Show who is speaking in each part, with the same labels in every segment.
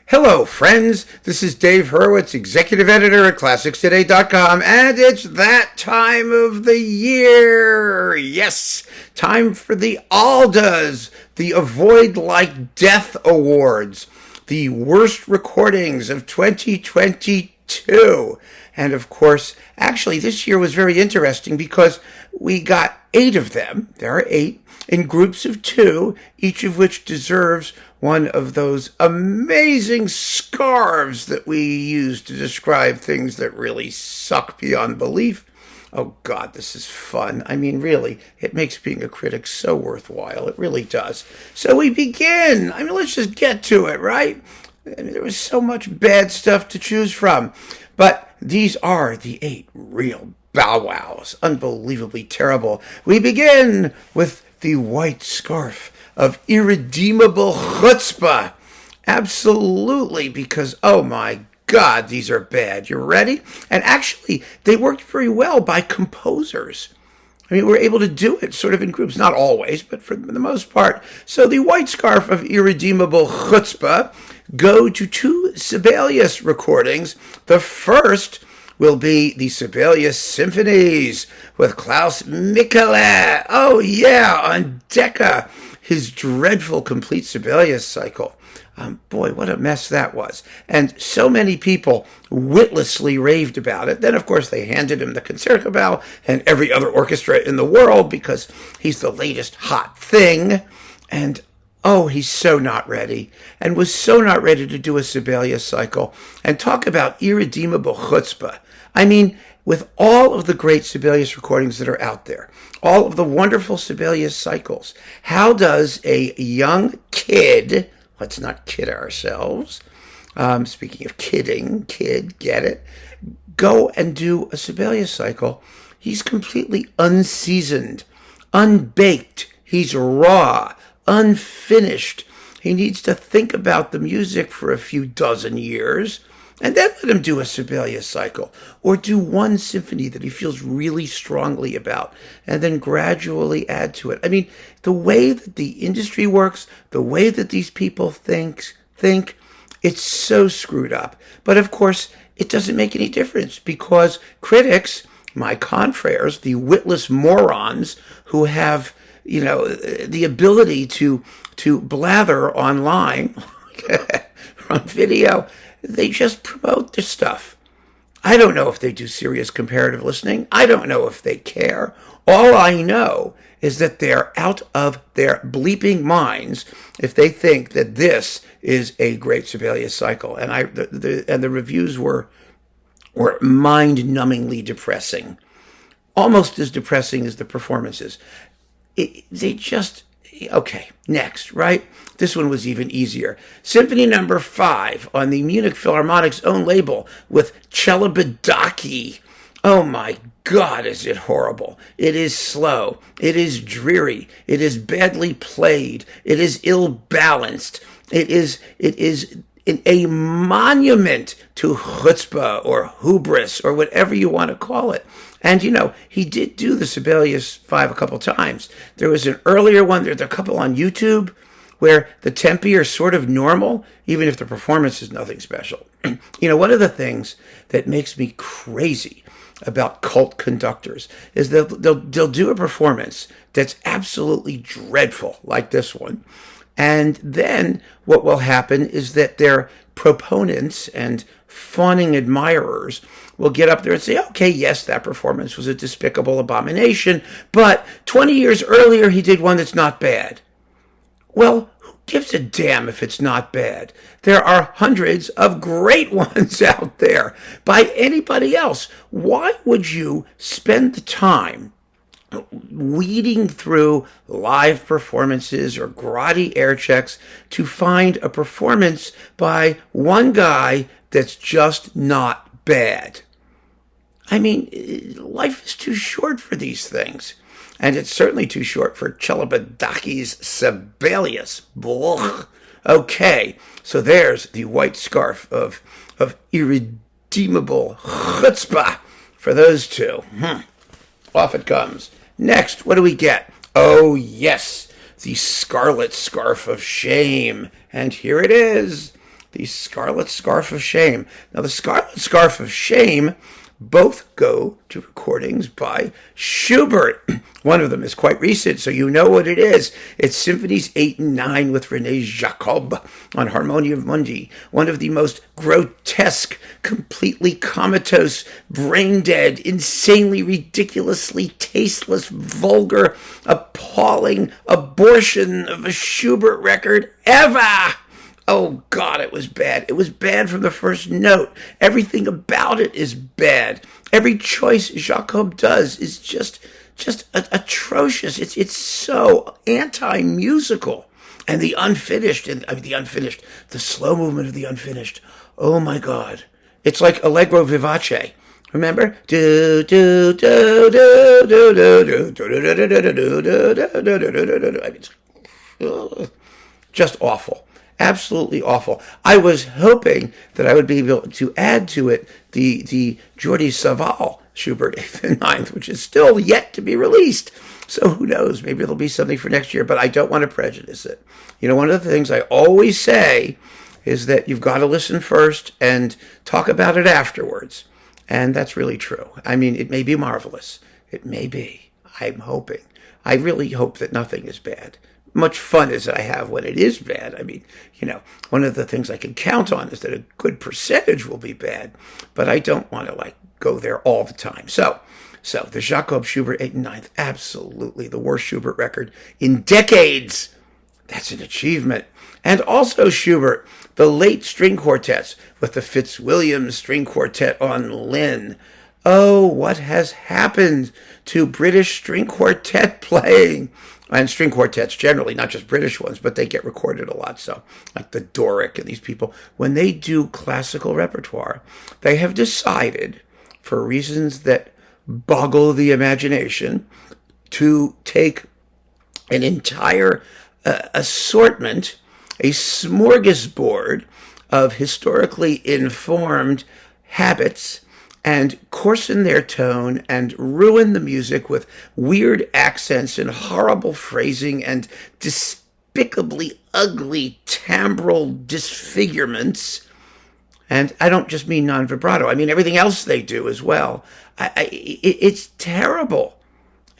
Speaker 1: Hello, friends. This is Dave Hurwitz, executive editor at ClassicsToday.com, and it's that time of the year. Yes, time for the ALDAs, the Avoid Like Death Awards, the worst recordings of 2022. And of course, actually, this year was very interesting because we got 8 of them. There are 8 in groups of 2, each of which deserves one of those amazing scarves that we use to describe things that really suck beyond belief. Oh, God, this is fun. I mean, really, it makes being a critic so worthwhile. It really does. So we begin. I mean, let's just get to it, right? I mean, there was so much bad stuff to choose from. But these are the 8 real bow wows. Unbelievably terrible. We begin with the white scarf of Irredeemable Chutzpah. Absolutely, because, oh my God, these are bad. You ready? And actually, they worked very well by composers. I mean, we're able to do it sort of in groups. Not always, but for the most part. So the white scarf of Irredeemable Chutzpah go to 2 Sibelius recordings. The first will be the Sibelius Symphonies with Klaus Mäkelä. Oh yeah, on Decca. His dreadful complete Sibelius cycle. Boy, what a mess that was. And so many people witlessly raved about it. Then, of course, they handed him the Concertgebouw and every other orchestra in the world because he's the latest hot thing. And, oh, he's so not ready. And was so not ready to do a Sibelius cycle. And talk about Irredeemable Chutzpah. I mean, with all of the great Sibelius recordings that are out there, all of the wonderful Sibelius cycles, how does a young kid, let's not kid ourselves, speaking of kidding, kid, get it, go and do a Sibelius cycle? He's completely unseasoned, unbaked, he's raw, unfinished. He needs to think about the music for a few dozen years, and then let him do a Sibelius cycle, or do one symphony that he feels really strongly about, and then gradually add to it. I mean, the way that the industry works, the way that these people think, it's so screwed up. But of course, it doesn't make any difference, because critics, my confreres, the witless morons who have, the ability to blather online, on video, they just promote their stuff. I don't know if they do serious comparative listening. I don't know if they care. All I know is that they're out of their bleeping minds if they think that this is a great Sibelius cycle. And the reviews were mind-numbingly depressing, almost as depressing as the performances. Okay, next, right? This one was even easier. Symphony number 5 on the Munich Philharmonic's own label with Celibidache. Oh my God, is it horrible. It is slow. It is dreary. It is badly played. It is ill-balanced. It is a monument to chutzpah or hubris or whatever you want to call it. And, he did do the Sibelius 5 a couple times. There was an earlier one, there's a couple on YouTube, where the tempi are sort of normal, even if the performance is nothing special. One of the things that makes me crazy about cult conductors is they'll do a performance that's absolutely dreadful, like this one. And then what will happen is that their proponents and fawning admirers will get up there and say, okay, yes, that performance was a despicable abomination, but 20 years earlier he did one that's not bad. Well, who gives a damn if it's not bad? There are hundreds of great ones out there by anybody else. Why would you spend the time weeding through live performances or grotty air checks to find a performance by one guy that's just not bad? I mean, life is too short for these things. And it's certainly too short for Celibidache's Sibelius. Blah. Okay, so there's the white scarf of Irredeemable Chutzpah for those 2. Off it comes. Next, what do we get? Oh, yes, the Scarlet Scarf of Shame. And here it is. the Scarlet Scarf of Shame. Now, the Scarlet Scarf of Shame both go to recordings by Schubert. One of them is quite recent, so you know what it is. It's Symphonies 8 and 9 with René Jacob on Harmonia of Mundi. One of the most grotesque, completely comatose, brain-dead, insanely, ridiculously tasteless, vulgar, appalling abortion of a Schubert record ever. Oh, God, it was bad. It was bad from the first note. Everything about it is bad. Every choice Jacob does is just atrocious. It's so anti-musical. And the slow movement of the unfinished. Oh, my God. It's like Allegro Vivace. Remember? Just awful. Absolutely awful. I was hoping that I would be able to add to it the Jordi Savall Schubert 8th and 9th, which is still yet to be released. So who knows? Maybe it'll be something for next year, but I don't want to prejudice it. You know, one of the things I always say is that you've got to listen first and talk about it afterwards. And that's really true. I mean, it may be marvelous. It may be. I'm hoping. I really hope that nothing is bad. Much fun as I have when it is bad. I mean, you know, one of the things I can count on is that a good percentage will be bad, but I don't want to go there all the time. So the Jacob Schubert 8 and 9th, absolutely the worst Schubert record in decades. That's an achievement. And also Schubert, the late string quartets with the Fitzwilliam string quartet on LINN. Oh, what has happened to British string quartet playing? And string quartets generally, not just British ones, but they get recorded a lot. So like the Doric and these people, when they do classical repertoire, they have decided, for reasons that boggle the imagination, to take an entire assortment, a smorgasbord of historically informed habits, and coarsen their tone and ruin the music with weird accents and horrible phrasing and despicably ugly timbral disfigurements. And I don't just mean non-vibrato. I mean everything else they do as well. It's terrible.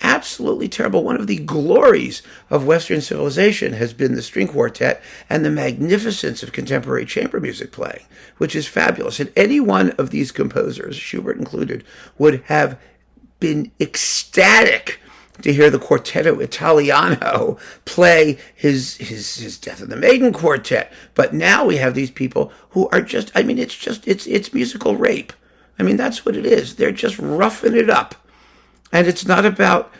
Speaker 1: Absolutely terrible. One of the glories of Western civilization has been the string quartet and the magnificence of contemporary chamber music playing, which is fabulous. And any one of these composers, Schubert included, would have been ecstatic to hear the Quartetto Italiano play his Death of the Maiden quartet. But now we have these people who are just, I mean, it's musical rape. I mean, that's what it is. They're just roughing it up. And it's not about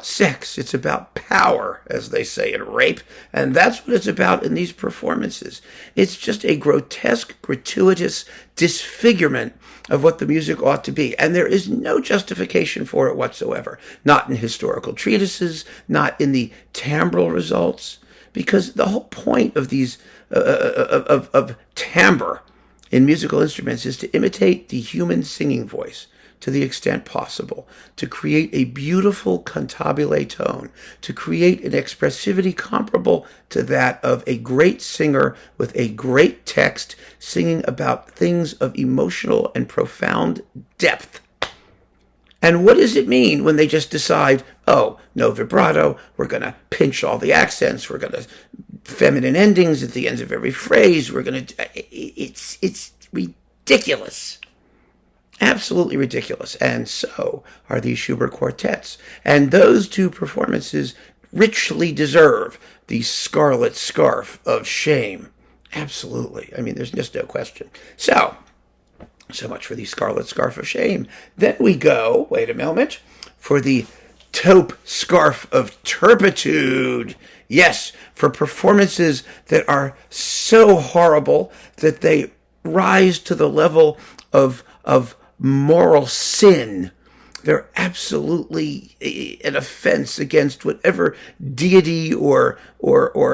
Speaker 1: sex. It's about power, as they say in rape. And that's what it's about in these performances. It's just a grotesque, gratuitous disfigurement of what the music ought to be. And there is no justification for it whatsoever. Not in historical treatises, not in the timbral results. Because the whole point of these, of timbre in musical instruments is to imitate the human singing voice to the extent possible, to create a beautiful cantabile tone, to create an expressivity comparable to that of a great singer with a great text singing about things of emotional and profound depth. And what does it mean when they just decide, oh, no vibrato, we're going to pinch all the accents, we're going to feminine endings at the ends of every phrase, we're going to... It's ridiculous. Absolutely ridiculous. And so are these Schubert quartets. And those two performances richly deserve the Scarlet Scarf of Shame. Absolutely. I mean, there's just no question. So much for the Scarlet Scarf of Shame. Then we go, wait a moment, for the Taupe Scarf of Turpitude. Yes, for performances that are so horrible that they rise to the level of moral sin. They're absolutely an offense against whatever deity or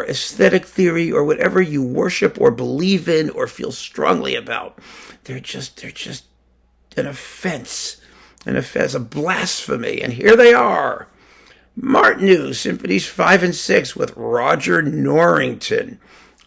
Speaker 1: aesthetic theory or whatever you worship or believe in or feel strongly about. They're just an offense, a blasphemy. And here they are. Martinu, Symphonies 5 and 6 with Roger Norrington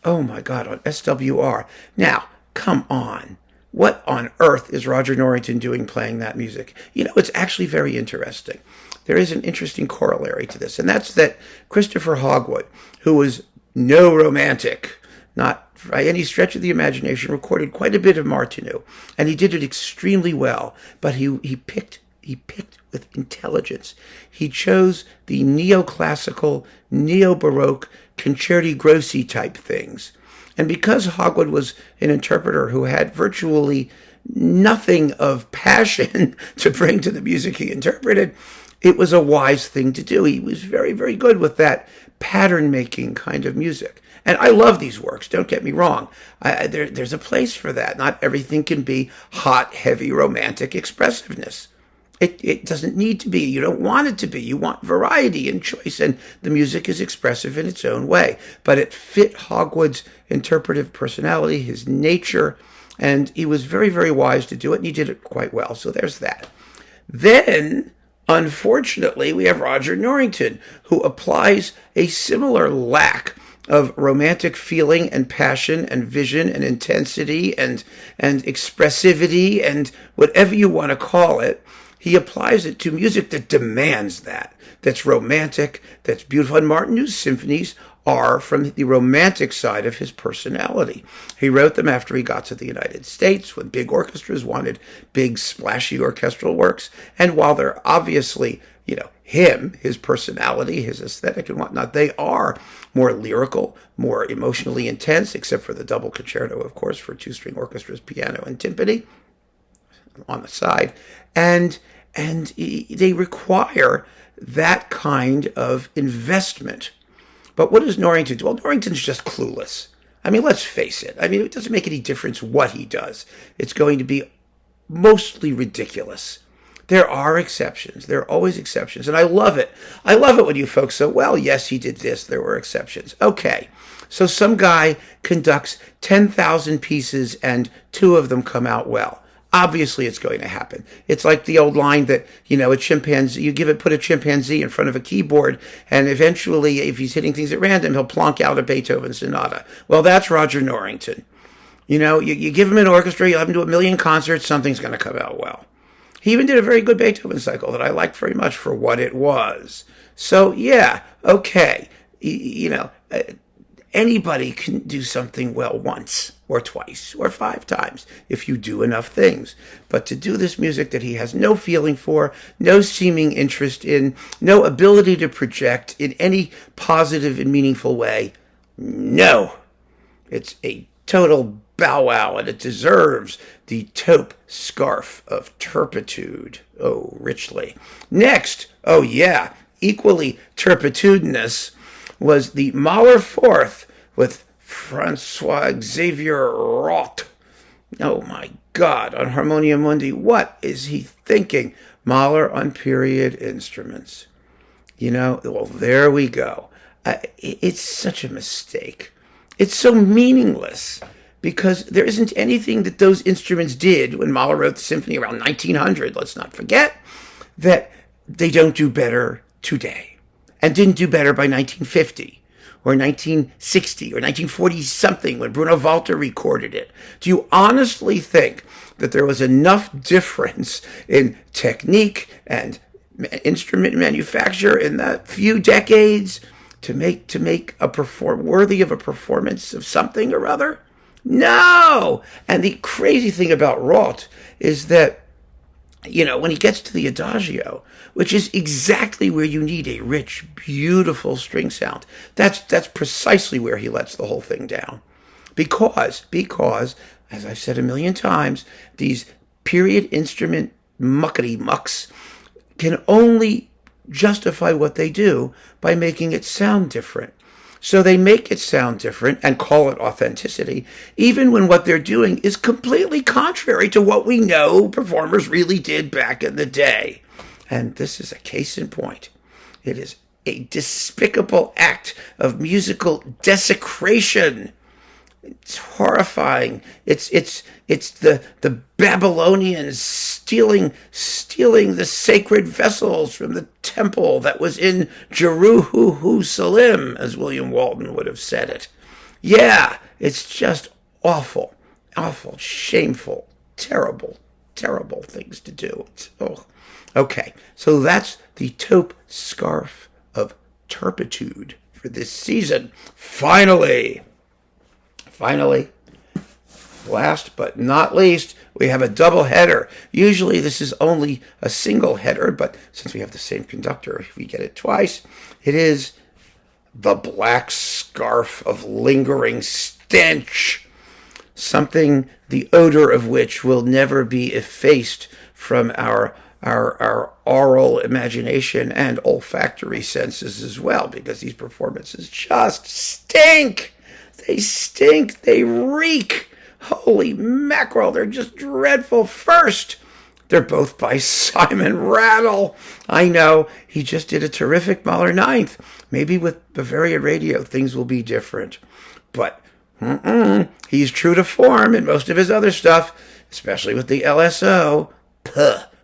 Speaker 1: Oh my God, on SWR. Now, come on. What on earth is Roger Norrington doing playing that music? You know, it's actually very interesting. There is an interesting corollary to this, and that's that Christopher Hogwood, who was no romantic, not by any stretch of the imagination, recorded quite a bit of Martinu, and he did it extremely well, but he picked with intelligence. He chose the neoclassical, neo-baroque, concerti grossi type things. And because Hogwood was an interpreter who had virtually nothing of passion to bring to the music he interpreted, it was a wise thing to do. He was very, very good with that pattern-making kind of music. And I love these works, don't get me wrong. There's a place for that. Not everything can be hot, heavy, romantic expressiveness. It doesn't need to be. You don't want it to be. You want variety and choice, and the music is expressive in its own way. But it fit Hogwood's interpretive personality, his nature, and he was very, very wise to do it, and he did it quite well. So there's that. Then, unfortunately, we have Roger Norrington, who applies a similar lack of romantic feeling and passion and vision and intensity and expressivity and whatever you want to call it. He applies it to music that demands that, that's romantic, that's beautiful. And Martinu's symphonies are from the romantic side of his personality. He wrote them after he got to the United States when big orchestras wanted big, splashy orchestral works. And while they're obviously, his personality, his aesthetic and whatnot, they are more lyrical, more emotionally intense, except for the double concerto, of course, for two-string orchestras, piano and timpani on the side. And they require that kind of investment. But what does Norrington do? Well, Norrington's just clueless. I mean, let's face it. I mean, it doesn't make any difference what he does. It's going to be mostly ridiculous. There are exceptions. There are always exceptions. And I love it. I love it when you folks say, well, yes, he did this. There were exceptions. Okay. So some guy conducts 10,000 pieces and 2 of them come out well. Obviously, it's going to happen. It's like the old line that, a chimpanzee, put a chimpanzee in front of a keyboard, and eventually, if he's hitting things at random, he'll plonk out a Beethoven sonata. Well, that's Roger Norrington. You give him an orchestra, you have him do 1 million concerts, something's going to come out well. He even did a very good Beethoven cycle that I liked very much for what it was. So, yeah, okay. Anybody can do something well once or twice or 5 times if you do enough things. But to do this music that he has no feeling for, no seeming interest in, no ability to project in any positive and meaningful way, no. It's a total bow wow, and it deserves the taupe scarf of turpitude. Oh, richly. Next, oh yeah, equally turpitudinous, was the Mahler Fourth with Francois Xavier Roth. Oh my God, on Harmonia Mundi, what is he thinking? Mahler on period instruments. Well, there we go. It's such a mistake. It's so meaningless because there isn't anything that those instruments did when Mahler wrote the symphony around 1900, let's not forget, that they don't do better today. And didn't do better by 1950 or 1960 or 1940-something when Bruno Walter recorded it. Do you honestly think that there was enough difference in technique and instrument manufacture in that few decades to make a worthy of a performance of something or other? No! And the crazy thing about Roth is that when he gets to the Adagio, which is exactly where you need a rich, beautiful string sound, that's precisely where he lets the whole thing down. Because, as I've said 1,000,000 times, these period instrument muckety-mucks can only justify what they do by making it sound different. So they make it sound different and call it authenticity, even when what they're doing is completely contrary to what we know performers really did back in the day. And this is a case in point. It is a despicable act of musical desecration. It's horrifying. It's the Babylonians stealing the sacred vessels from the temple that was in Jerusalem, as William Walton would have said it. Yeah, it's just awful, awful, shameful, terrible, terrible things to do. Okay, so that's the taupe scarf of Turpitude for this season. Finally, last but not least, we have a double header. Usually this is only a single header, but since we have the same conductor, we get it twice. It is the black scarf of lingering stench, something the odor of which will never be effaced from our oral imagination and olfactory senses as well, because these performances just stink. They stink. They reek. Holy mackerel, they're just dreadful. First, they're both by Simon Rattle. I know, he just did a terrific Mahler Ninth. Maybe with Bavaria Radio, things will be different. But he's true to form in most of his other stuff, especially with the LSO.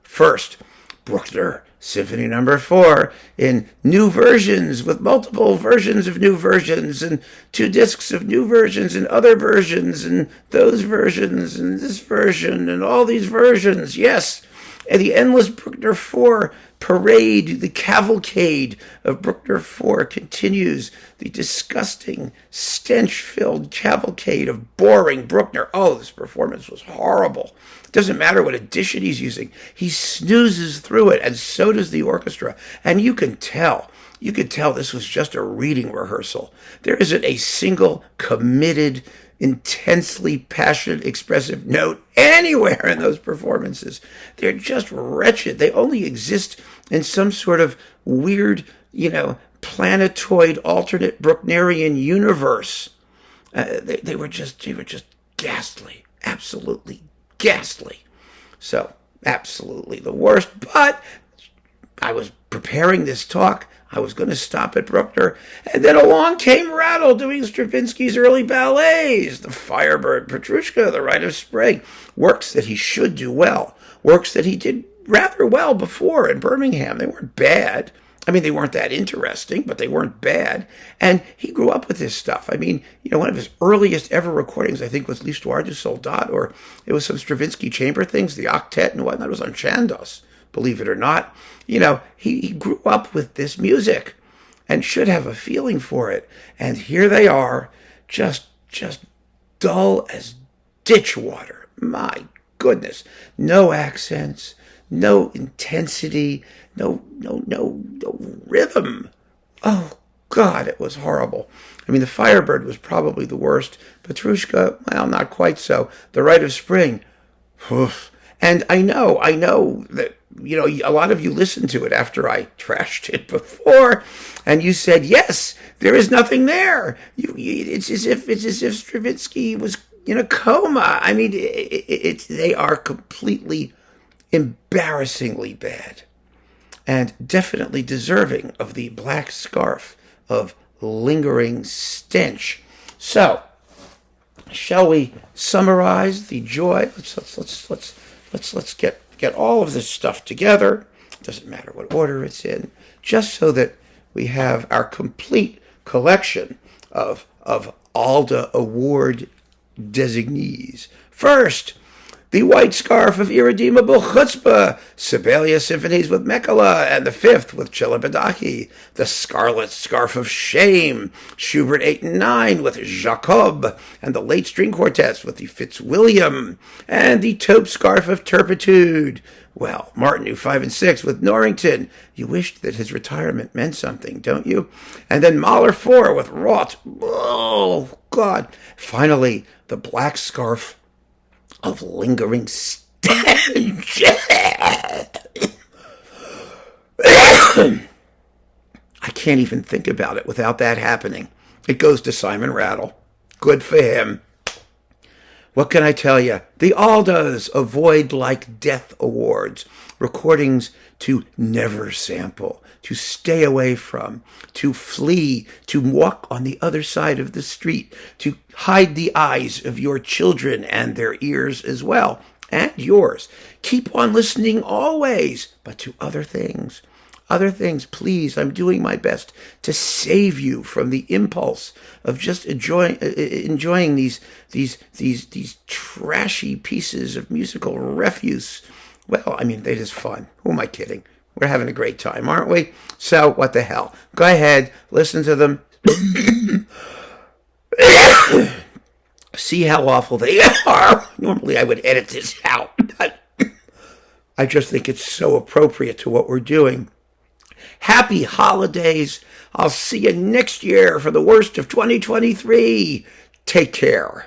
Speaker 1: First, Bruckner, Symphony No. 4, in new versions, with multiple versions of new versions, and 2 discs of new versions, and other versions, and those versions, and this version, and all these versions. Yes, and the endless Bruckner 4 parade, the cavalcade of Bruckner 4 continues. The disgusting, stench-filled cavalcade of boring Bruckner. Oh, this performance was horrible. It doesn't matter what edition he's using. He snoozes through it, and so does the orchestra. And you can tell this was just a reading rehearsal. There isn't a single committed, intensely passionate, expressive note anywhere in those performances. They're just wretched. They only exist in some sort of weird, planetoid alternate Brucknerian universe. They were just ghastly, absolutely ghastly. So, absolutely the worst. But I was preparing this talk. I was going to stop at Bruckner, and then along came Rattle doing Stravinsky's early ballets, the Firebird, Petrushka, the Rite of Spring, works that he should do well, works that he did rather well before in Birmingham. They weren't bad. I mean, they weren't that interesting, but they weren't bad. And he grew up with this stuff. I mean, one of his earliest ever recordings, I think, was L'Histoire du Soldat, or it was some Stravinsky chamber things, the octet and whatnot. It was on Chandos, believe it or not. He grew up with this music and should have a feeling for it. And here they are, just dull as ditch water. My goodness. No accents, no intensity, no rhythm. Oh, God, it was horrible. I mean, the Firebird was probably the worst. Petrushka, well, not quite so. The Rite of Spring, oof. And I know that, a lot of you listened to it after I trashed it before, and you said, yes, there is nothing there. It's as if Stravinsky was in a coma. I mean, they are completely embarrassingly bad, and definitely deserving of the black scarf of lingering stench. So, shall we summarize the joy? Let's get all of this stuff together. It doesn't matter what order it's in, just so that we have our complete collection of ALDA award designees. First, the white scarf of Irredeemable Chutzpah, Sibelius Symphonies with Mäkelä, and the 5th with Celibidache, the scarlet scarf of shame, Schubert 8 and 9 with Jacob, and the late string quartets with the Fitzwilliam, and the taupe scarf of Turpitude. Well, Martinu 5 and 6 with Norrington. You wished that his retirement meant something, don't you? And then Mahler 4 with Roth. Oh, God. Finally, the black scarf of lingering stench. I can't even think about it without that happening. It goes to Simon Rattle. Good for him. What can I tell you? The ALDAs avoid like death awards, recordings to never sample, to stay away from, to flee, to walk on the other side of the street, to hide the eyes of your children and their ears as well, and yours. Keep on listening always, but to other things. other things. Please, I'm doing my best to save you from the impulse of just enjoying these trashy pieces of musical refuse. Well, I mean, they're just fun. Who am I kidding? We're having a great time, aren't we? So, what the hell? Go ahead, listen to them. See how awful they are. Normally I would edit this out, but I just think it's so appropriate to what we're doing. Happy holidays. I'll see you next year for the worst of 2023. Take care.